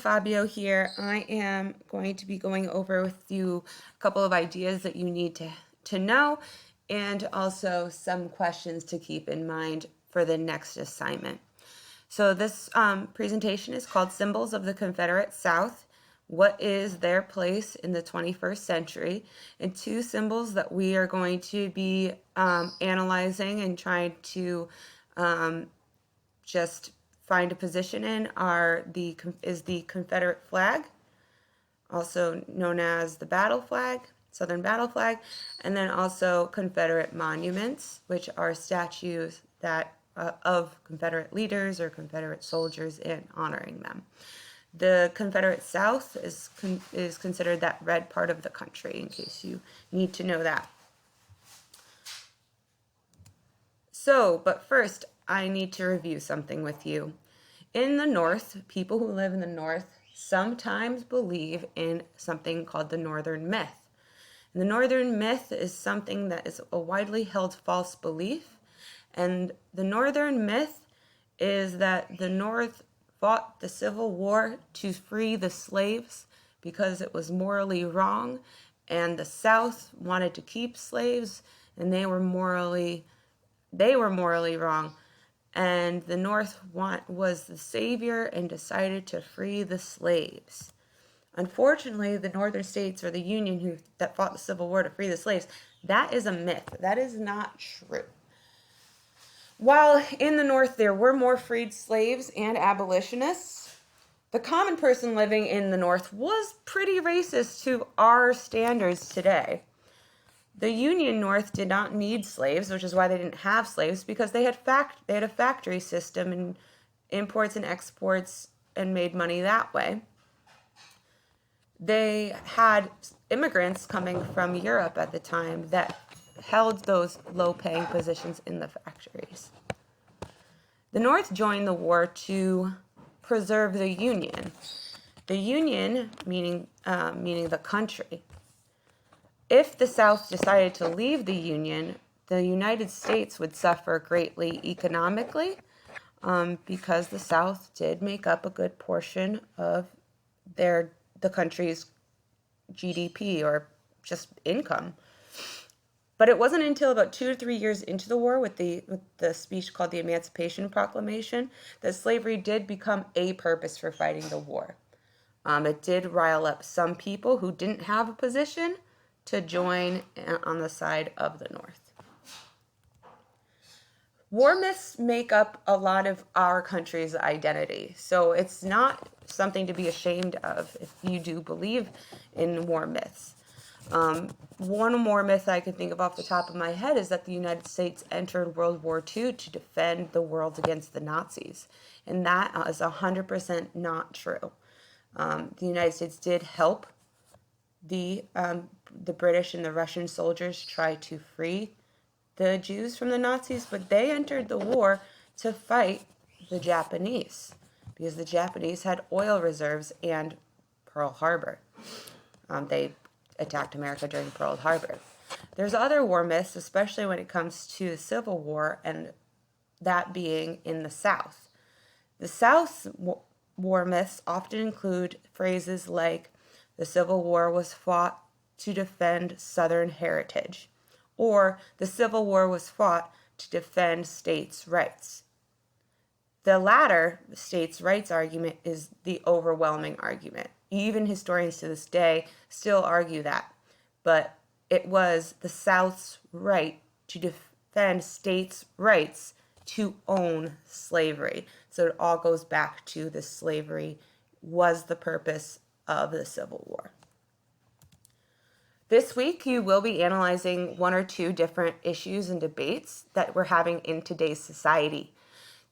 Fabio here. I am going to be going over with you a couple of ideas that you need to know and also some questions to keep in mind for the next assignment. So this presentation is called Symbols of the Confederate South. What is their place in the 21st century? And two symbols that we are going to be analyzing and trying to just find a position in is the Confederate flag, also known as the battle flag, Southern battle flag, and then also Confederate monuments, which are statues that of Confederate leaders or Confederate soldiers and honoring them. The Confederate South is considered that red part of the country, in case you need to know that. So, but first, I need to review something with you. In the North, people who live in the North sometimes believe in something called the Northern Myth. And the Northern Myth is something that is a widely held false belief. And the Northern Myth is that the North fought the Civil War to free the slaves because it was morally wrong, and the South wanted to keep slaves, and they were morally wrong. And the North was the savior and decided to free the slaves. Unfortunately, the northern states or the Union that fought the Civil War to free the slaves, that is a myth. That is not true. While in the North there were more freed slaves and abolitionists, the common person living in the North was pretty racist to our standards today. The Union North did not need slaves, which is why they didn't have slaves, because they had a factory system and imports and exports and made money that way. They had immigrants coming from Europe at the time that held those low-paying positions in the factories. The North joined the war to preserve the Union. The Union, meaning the country. If the South decided to leave the Union, the United States would suffer greatly economically because the South did make up a good portion of the country's GDP or just income. But it wasn't until about 2 to 3 years into the war with the speech called the Emancipation Proclamation that slavery did become a purpose for fighting the war. It did rile up some people who didn't have a position to join on the side of the North. War myths make up a lot of our country's identity, so it's not something to be ashamed of if you do believe in war myths. One more myth I can think of off the top of my head is that the United States entered World War II to defend the world against the Nazis, and that is 100% not true. The United States did help the British and the Russian soldiers try to free the Jews from the Nazis, but they entered the war to fight the Japanese because the Japanese had oil reserves and Pearl Harbor. They attacked America during Pearl Harbor. There's other war myths, especially when it comes to the Civil War, and that being in the South. The South's war myths often include phrases like, the Civil War was fought to defend Southern heritage, or the Civil War was fought to defend states' rights. The latter, the states' rights argument, is the overwhelming argument. Even historians to this day still argue that. But it was the South's right to defend states' rights to own slavery. So it all goes back to the slavery was the purpose of the Civil War. This week, you will be analyzing one or two different issues and debates that we're having in today's society.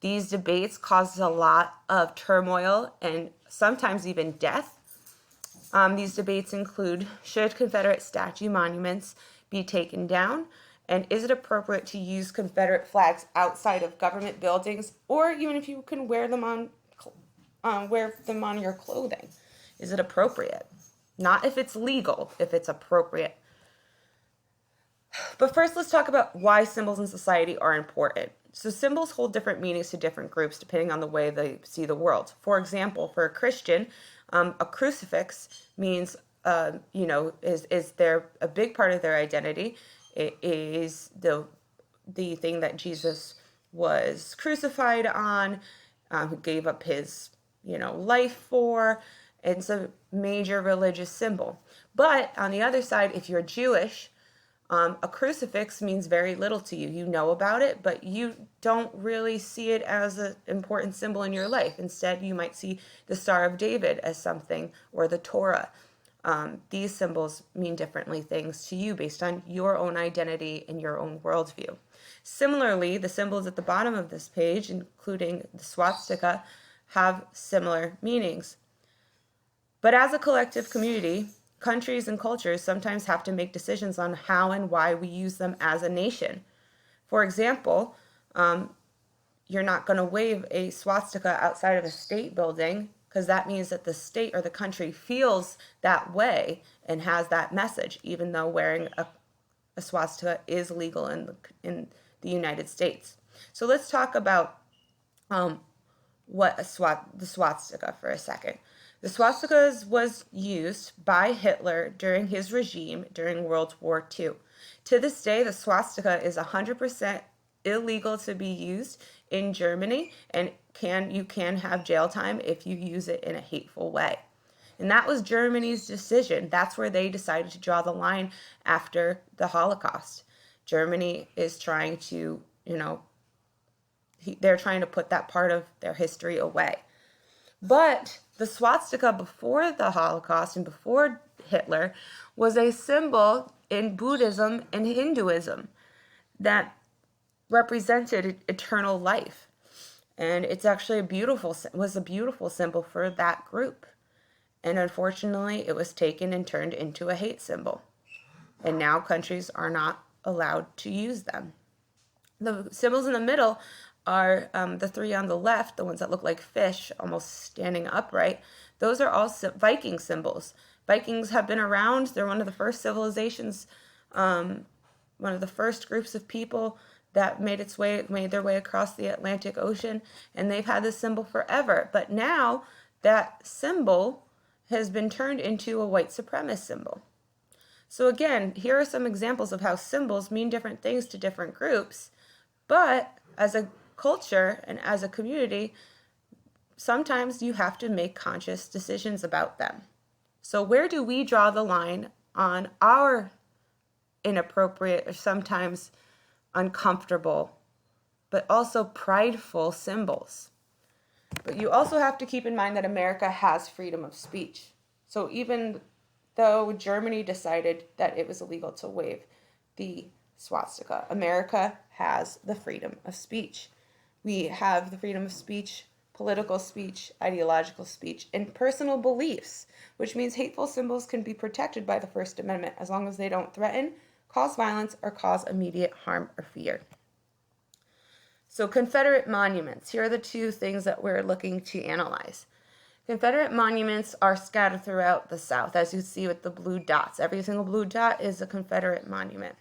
These debates caused a lot of turmoil and sometimes even death. These debates include, should Confederate statue monuments be taken down? And is it appropriate to use Confederate flags outside of government buildings, or even if you can wear them on your clothing? Is it appropriate? Not if it's legal, if it's appropriate. But first, let's talk about why symbols in society are important. So symbols hold different meanings to different groups depending on the way they see the world. For example, for a Christian, A crucifix means, is their a big part of their identity. It is the thing that Jesus was crucified on, who gave up his, life for. It's a major religious symbol. But on the other side, if you're Jewish, a crucifix means very little to you. You know about it, but you don't really see it as an important symbol in your life. Instead, you might see the Star of David as something, or the Torah. These symbols mean differently things to you based on your own identity and your own worldview. Similarly, the symbols at the bottom of this page, including the swastika, have similar meanings. But as a collective community, countries and cultures sometimes have to make decisions on how and why we use them as a nation. For example, you're not going to wave a swastika outside of a state building, because that means that the state or the country feels that way and has that message, even though wearing a swastika is legal in the United States. So let's talk about the swastika for a second. The swastika was used by Hitler during his regime during World War II. To this day, the swastika is 100% illegal to be used in Germany, and you can have jail time if you use it in a hateful way. And that was Germany's decision. That's where they decided to draw the line after the Holocaust. Germany is trying to, they're trying to put that part of their history away. But the swastika before the Holocaust and before Hitler was a symbol in Buddhism and Hinduism that represented eternal life. And it's actually was a beautiful symbol for that group. And unfortunately, it was taken and turned into a hate symbol. And now countries are not allowed to use them. The symbols in the middle are the three on the left, the ones that look like fish, almost standing upright. Those are all Viking symbols. Vikings have been around. They're one of the first civilizations, one of the first groups of people that made their way across the Atlantic Ocean, and they've had this symbol forever. But now that symbol has been turned into a white supremacist symbol. So again, here are some examples of how symbols mean different things to different groups, but as a culture and as a community, sometimes you have to make conscious decisions about them. So where do we draw the line on our inappropriate or sometimes uncomfortable, but also prideful symbols? But you also have to keep in mind that America has freedom of speech. So even though Germany decided that it was illegal to wave the swastika, America has the freedom of speech. We have the freedom of speech, political speech, ideological speech, and personal beliefs, which means hateful symbols can be protected by the First Amendment as long as they don't threaten, cause violence, or cause immediate harm or fear. So Confederate monuments. Here are the two things that we're looking to analyze. Confederate monuments are scattered throughout the South, as you see with the blue dots. Every single blue dot is a Confederate monument.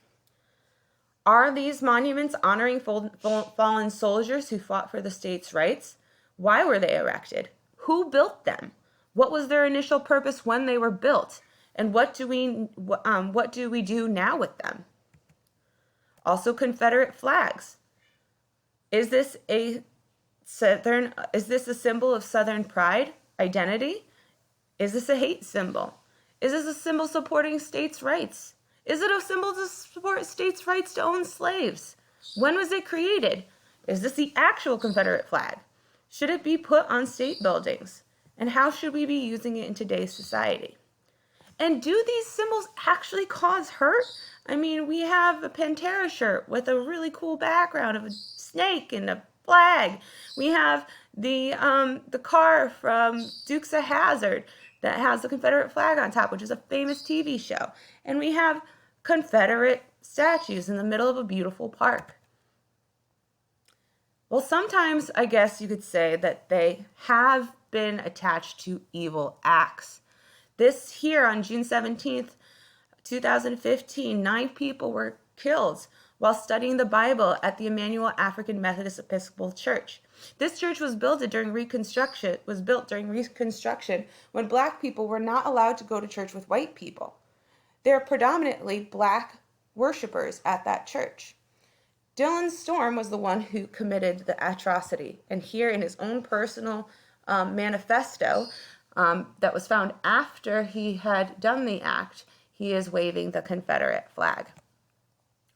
Are these monuments honoring fallen soldiers who fought for the state's rights? Why were they erected? Who built them? What was their initial purpose when they were built? And what do we do now with them? Also, Confederate flags. Is this a symbol of Southern pride, identity? Is this a hate symbol? Is this a symbol supporting states' rights? Is it a symbol to support states' rights to own slaves? When was it created? Is this the actual Confederate flag? Should it be put on state buildings? And how should we be using it in today's society? And do these symbols actually cause hurt? I mean, we have a Pantera shirt with a really cool background of a snake and a flag. We have the car from Dukes of Hazzard that has the Confederate flag on top, which is a famous TV show. And we have Confederate statues in the middle of a beautiful park. Well, sometimes I guess you could say that they have been attached to evil acts. This here on June 17th, 2015, 9 people were killed while studying the Bible at the Emmanuel African Methodist Episcopal Church. This church was built during Reconstruction when black people were not allowed to go to church with white people. There are predominantly black worshipers at that church. Dylan Storm was the one who committed the atrocity, and here in his own personal manifesto that was found after he had done the act, he is waving the Confederate flag.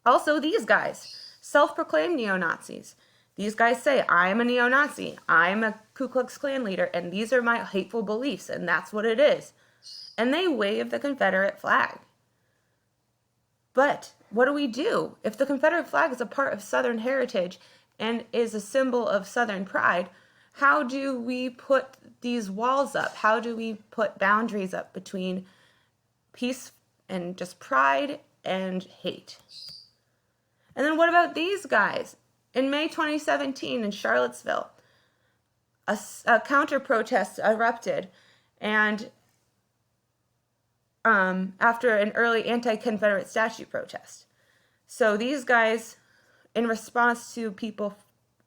Also, these guys, self-proclaimed neo-Nazis. These guys say, I'm a neo-Nazi, I'm a Ku Klux Klan leader, and these are my hateful beliefs, and that's what it is. And they wave the Confederate flag. But what do we do? If the Confederate flag is a part of Southern heritage and is a symbol of Southern pride, how do we put these walls up? How do we put boundaries up between peace and just pride and hate? And then what about these guys? In May 2017 in Charlottesville, a counter-protest erupted, and after an early anti-Confederate statue protest. So these guys, in response to people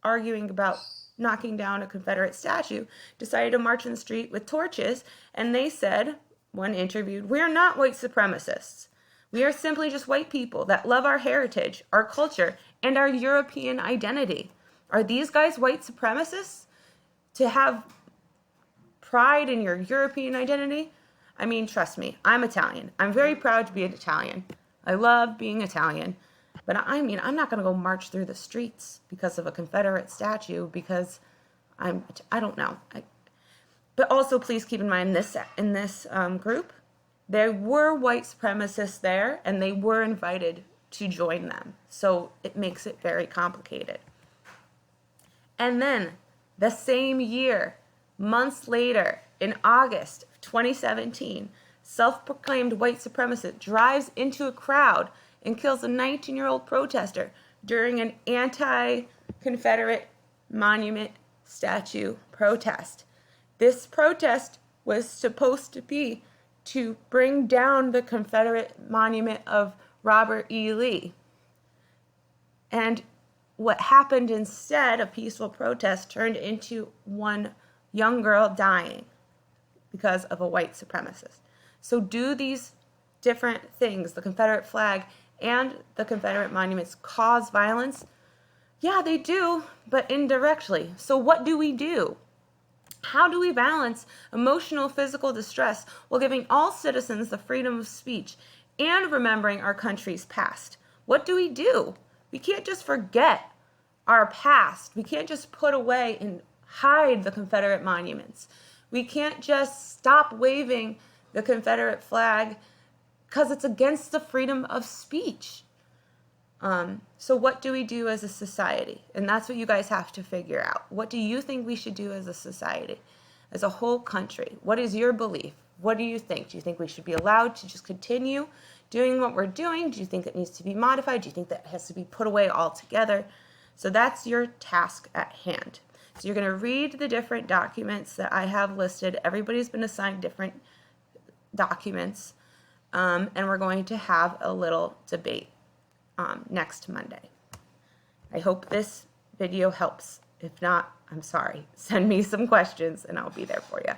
arguing about knocking down a Confederate statue, decided to march in the street with torches, and they said, when interviewed, "We are not white supremacists. We are simply just white people that love our heritage, our culture, and our European identity." Are these guys white supremacists? To have pride in your European identity? I mean, trust me, I'm Italian. I'm very proud to be an Italian. I love being Italian. But I mean, I'm not going to go march through the streets because of a Confederate statue because I don't know. But also, please keep in mind in this group, there were white supremacists there, and they were invited to join them. So it makes it very complicated. And then, the same year, months later, in August of 2017, self-proclaimed white supremacist drives into a crowd and kills a 19-year-old protester during an anti-Confederate monument statue protest. This protest was supposed to be to bring down the Confederate monument of Robert E. Lee. And what happened instead, a peaceful protest, turned into one young girl dying because of a white supremacist. So do these different things, the Confederate flag and the Confederate monuments, cause violence? Yeah, they do, but indirectly. So what do we do? How do we balance emotional, physical distress while giving all citizens the freedom of speech and remembering our country's past? What do? We can't just forget our past. We can't just put away and hide the Confederate monuments. We can't just stop waving the Confederate flag because it's against the freedom of speech. So what do we do as a society? And that's what you guys have to figure out. What do you think we should do as a society, as a whole country? What is your belief? What do you think? Do you think we should be allowed to just continue doing what we're doing? Do you think it needs to be modified? Do you think that it has to be put away altogether? So that's your task at hand. So you're going to read the different documents that I have listed. Everybody's been assigned different documents, and we're going to have a little debate next Monday. I hope this video helps. If not, I'm sorry. Send me some questions and I'll be there for you.